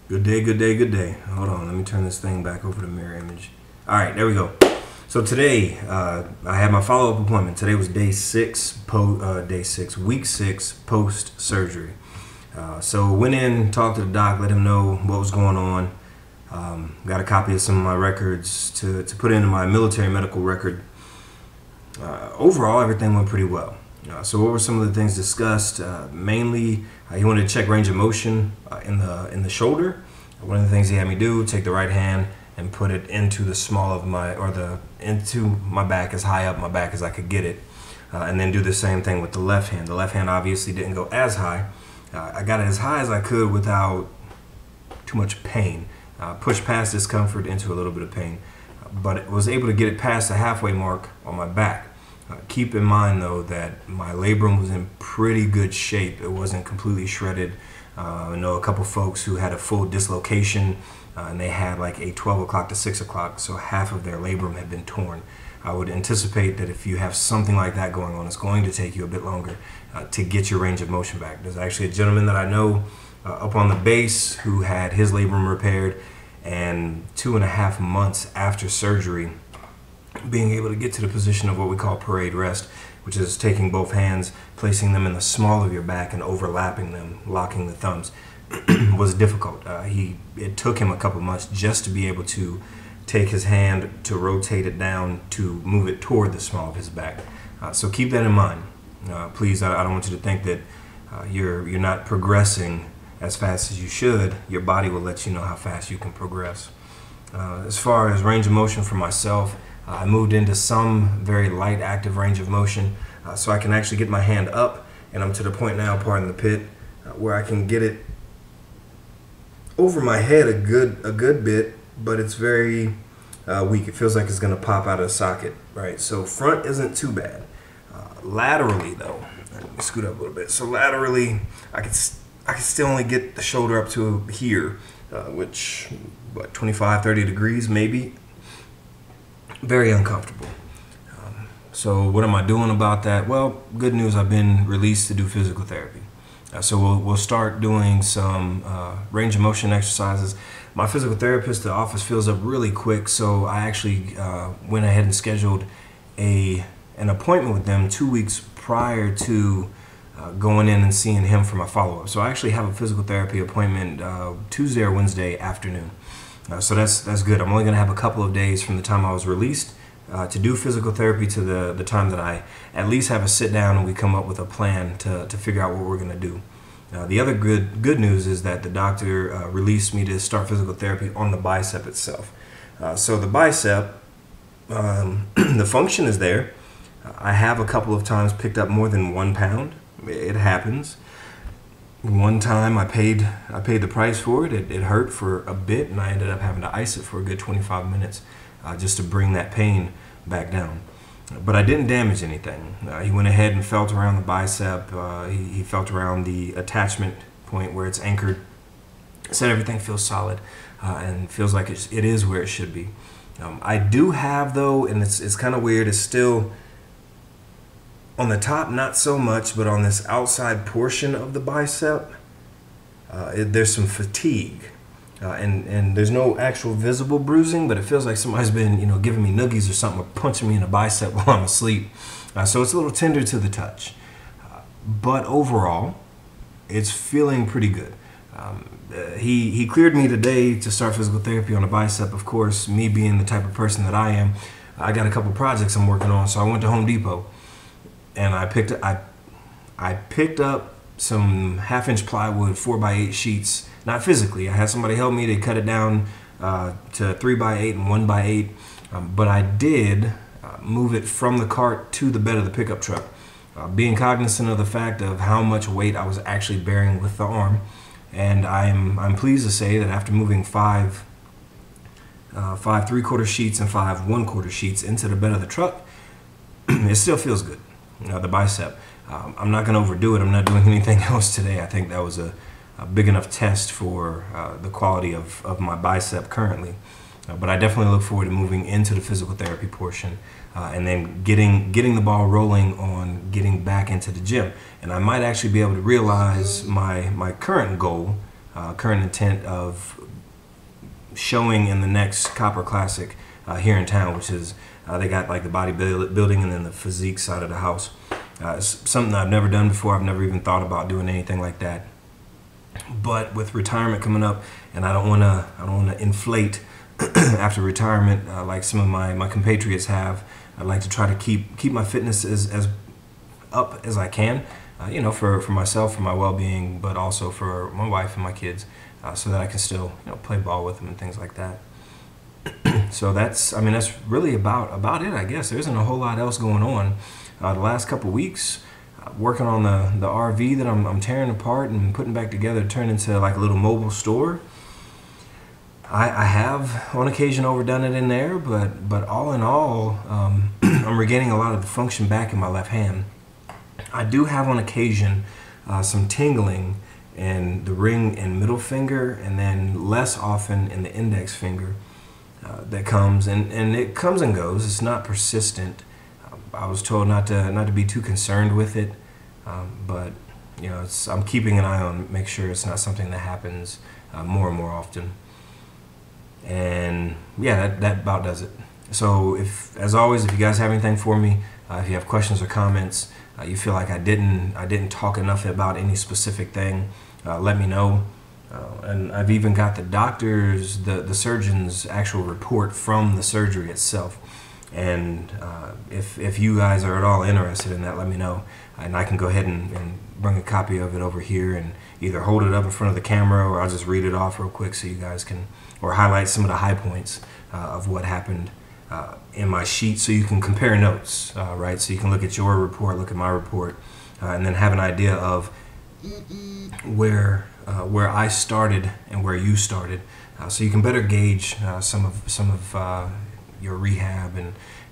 Good day, good day, good day. Hold on, let me turn this thing back over to mirror image. All right, there we go. So today, I had my follow-up appointment. Today was week 6 post-surgery. So went in, talked to the doc, let him know what was going on. Got a copy of some of my records to put into my military medical record. Overall, everything went pretty well. So what were some of the things discussed? Mainly, he wanted to check range of motion in the shoulder. One of the things he had me do, take the right hand and put it into the small of into my back, as high up my back as I could get it, and then do the same thing with the left hand. The left hand obviously didn't go as high. I got it as high as I could without too much pain. Pushed past discomfort into a little bit of pain, but was able to get it past the halfway mark on my back. Keep in mind though that my labrum was in pretty good shape. It wasn't completely shredded. I know a couple folks who had a full dislocation and they had like a 12 o'clock to 6 o'clock, so half of their labrum had been torn. I would anticipate that if you have something like that going on, it's going to take you a bit longer to get your range of motion back. There's actually a gentleman that I know up on the base who had his labrum repaired, and 2.5 months after surgery, being able to get to the position of what we call parade rest, which is taking both hands, placing them in the small of your back and overlapping them, locking the thumbs, was difficult. It took him a couple months just to be able to take his hand to rotate it down to move it toward the small of his back. So keep that in mind. Please, I don't want you to think that you're not progressing as fast as you should. Your body will let you know how fast you can progress. As far as range of motion for myself, I moved into some very light active range of motion, so I can actually get my hand up, and I'm to the point now, pardon the pit, where I can get it over my head a good bit, but it's very weak. It feels like it's going to pop out of the socket, right? So front isn't too bad. Laterally though, let me scoot up a little bit. So laterally, I can still only get the shoulder up to here, which, what, 25, 30 degrees maybe. Very uncomfortable. So what am I doing about that? Well, good news, I've been released to do physical therapy. So we'll start doing some range of motion exercises. My physical therapist, the office fills up really quick, so I actually went ahead and scheduled an appointment with them 2 weeks prior to going in and seeing him for my follow-up. So I actually have a physical therapy appointment Tuesday or Wednesday afternoon. So that's good. I'm only going to have a couple of days from the time I was released to do physical therapy to the time that I at least have a sit down and we come up with a plan to figure out what we're going to do. The other good news is that the doctor released me to start physical therapy on the bicep itself. So the bicep, the function is there. I have a couple of times picked up more than 1 pound. It happens. One time I paid the price for it. It hurt for a bit, and I ended up having to ice it for a good 25 minutes just to bring that pain back down. But I didn't damage anything. He went ahead and felt around the bicep. He felt around the attachment point where it's anchored. Said everything feels solid and feels like it is where it should be. I do have, though, and it's kind of weird, it's still on the top, not so much, but on this outside portion of the bicep, there's some fatigue. And there's no actual visible bruising, but it feels like somebody's been, giving me noogies or something, or punching me in the bicep while I'm asleep. So it's a little tender to the touch. But overall, it's feeling pretty good. He cleared me today to start physical therapy on the bicep. Of course, me being the type of person that I am, I got a couple projects I'm working on, so I went to Home Depot. And I picked up some 1/2-inch plywood 4x8 sheets. Not physically. I had somebody help me. They cut it down to 3x8 and 1x8. But I did move it from the cart to the bed of the pickup truck, being cognizant of the fact of how much weight I was actually bearing with the arm. And I'm pleased to say that after moving five 3/4 sheets and 5 1/4 sheets into the bed of the truck, it still feels good. The bicep. I'm not going to overdo it. I'm not doing anything else today. I think that was a big enough test for the quality of my bicep currently. But I definitely look forward to moving into the physical therapy portion and then getting the ball rolling on getting back into the gym. And I might actually be able to realize my current goal current intent of showing in the next Copper Classic here in town, which is they got like the bodybuilding and then the physique side of the house. It's something I've never done before. I've never even thought about doing anything like that. But with retirement coming up, and I don't want to inflate after retirement like some of my compatriots have. I'd like to try to keep my fitness as up as I can, for myself, for my well-being, but also for my wife and my kids, so that I can still play ball with them and things like that. So that's really about it, I guess. There isn't a whole lot else going on. The last couple weeks, working on the RV that I'm tearing apart and putting back together to turn into like a little mobile store. I have on occasion overdone it in there, but all in all, I'm regaining a lot of the function back in my left hand. I do have on occasion some tingling in the ring and middle finger, and then less often in the index finger. That comes and it comes and goes. It's not persistent. I was told not to be too concerned with it, but I'm keeping an eye on, make sure it's not something that happens more and more often. And yeah, that about does it. So as always, if you guys have anything for me, if you have questions or comments, you feel like I didn't talk enough about any specific thing, let me know. And I've even got the doctor's, the surgeon's actual report from the surgery itself. And if you guys are at all interested in that, let me know. And I can go ahead and bring a copy of it over here and either hold it up in front of the camera, or I'll just read it off real quick so you guys can, or highlight some of the high points of what happened in my sheet, so you can compare notes, right? So you can look at your report, look at my report, and then have an idea of where I started and where you started, so you can better gauge some of your rehab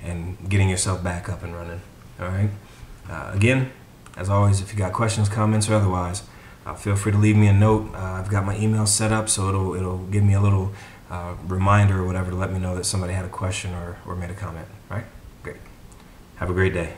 and getting yourself back up and running. All right. Again, as always, if you got questions, comments, or otherwise, feel free to leave me a note. I've got my email set up, so it'll give me a little reminder or whatever to let me know that somebody had a question or made a comment. All right. Great. Have a great day.